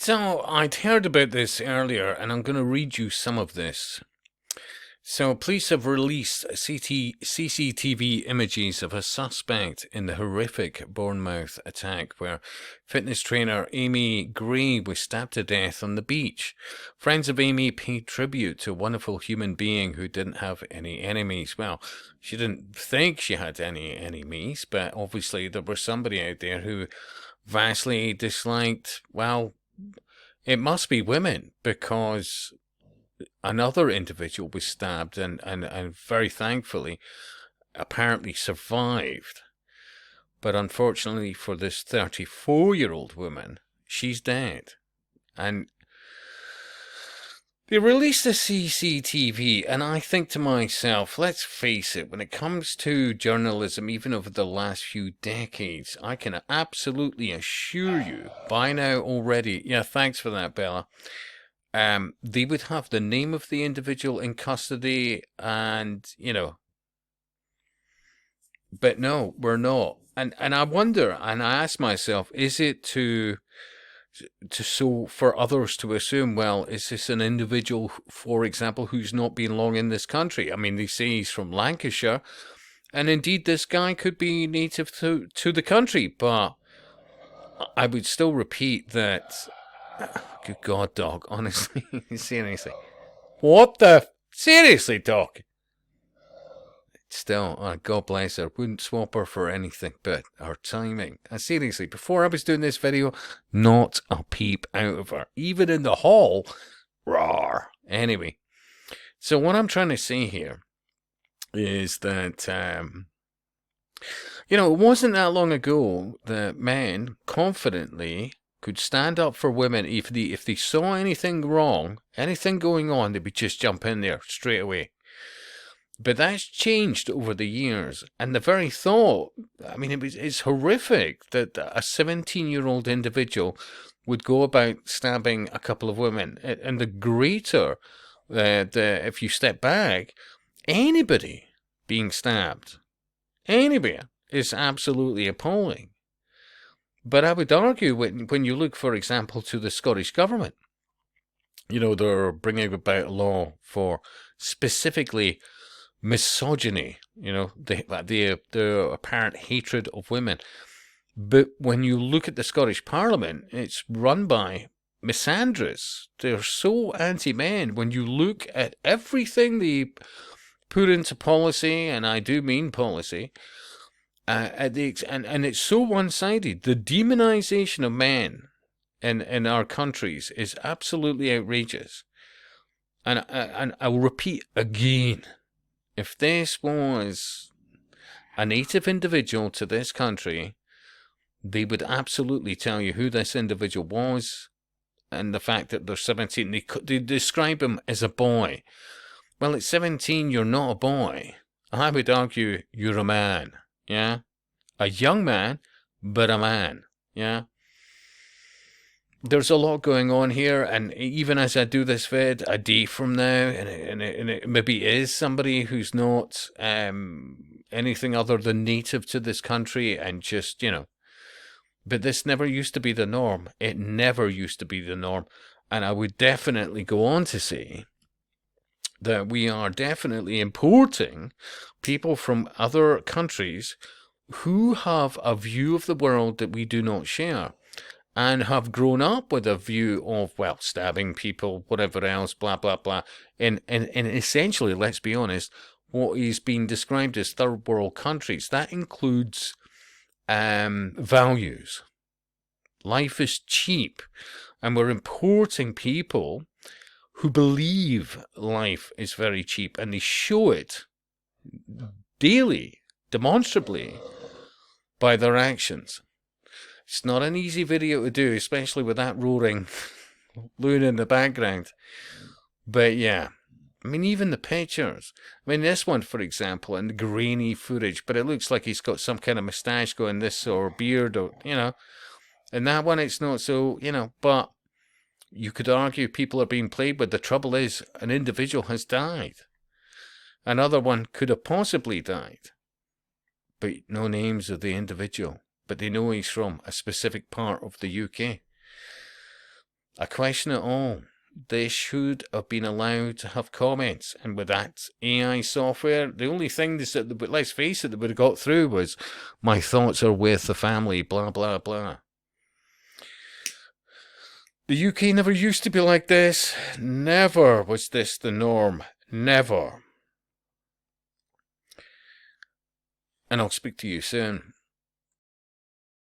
So I'd heard about this earlier, and I'm going to read you some of this. So police have released CCTV images of a suspect in the horrific Bournemouth attack where fitness trainer Amy Gray was stabbed to death on the beach. Friends of Amy paid tribute to a wonderful human being who didn't have any enemies. Well, she didn't think she had any enemies, but obviously there was somebody out there who vastly disliked, well, it must be women, because another individual was stabbed and very thankfully apparently survived. But unfortunately for this 34-year-old woman, she's dead. And they released the CCTV, and I think to myself, let's face it, when it comes to journalism, even over the last few decades, I can absolutely assure you by now already, yeah, thanks for that, Bella, they would have the name of the individual in custody and, but no, we're not. And I wonder, and I ask myself, is it so for others to assume, well, is this an individual, for example, who's not been long in this country? I mean, they say he's from Lancashire, and indeed this guy could be native to the country, but I would still repeat that, good God, dog, honestly, seriously. What the? Seriously, dog? Still, God bless her, wouldn't swap her for anything but her timing. Seriously, before I was doing this video, not a peep out of her. Even in the hall, roar. Anyway, so what I'm trying to say here is that, it wasn't that long ago that men confidently could stand up for women. If they saw anything wrong, anything going on, they would just jump in there straight away. But that's changed over the years, and the very thought, I mean, it's horrific that a 17-year-old individual would go about stabbing a couple of women. And the greater, if you step back, anybody being stabbed, anybody, is absolutely appalling. But I would argue when you look, for example, to the Scottish government, they're bringing about a law for specifically misogyny, the apparent hatred of women. But when you look at the Scottish Parliament, it's run by misandrists. They're so anti-men. When you look at everything they put into policy, and I do mean policy, and it's so one-sided. The demonization of men in our countries is absolutely outrageous. And I'll repeat again, if this was a native individual to this country, they would absolutely tell you who this individual was and the fact that they're 17. They describe him as a boy. Well, at 17, you're not a boy. I would argue you're a man, yeah? A young man, but a man, yeah? There's a lot going on here, and even as I do this vid, a day from now, and it maybe is somebody who's not anything other than native to this country, and just, but this never used to be the norm. It never used to be the norm. And I would definitely go on to say that we are definitely importing people from other countries who have a view of the world that we do not share, and have grown up with a view of, well, stabbing people, whatever else, blah, blah, blah. And essentially, let's be honest, what is being described as third world countries, that includes values. Life is cheap, and we're importing people who believe life is very cheap, and they show it daily, demonstrably, by their actions. It's not an easy video to do, especially with that roaring loon in the background. But yeah, I mean, even the pictures. I mean, this one, for example, and the grainy footage, but it looks like he's got some kind of moustache going, this, or beard, or, And that one, it's not so, but you could argue people are being played with. The trouble is, an individual has died. Another one could have possibly died. But no names of the individual. But they know he's from a specific part of the UK. I question it all. They should have been allowed to have comments, and with that AI software, the only thing that, let's face it, that would have got through was, my thoughts are with the family, blah, blah, blah. The UK never used to be like this. Never was this the norm. Never. And I'll speak to you soon.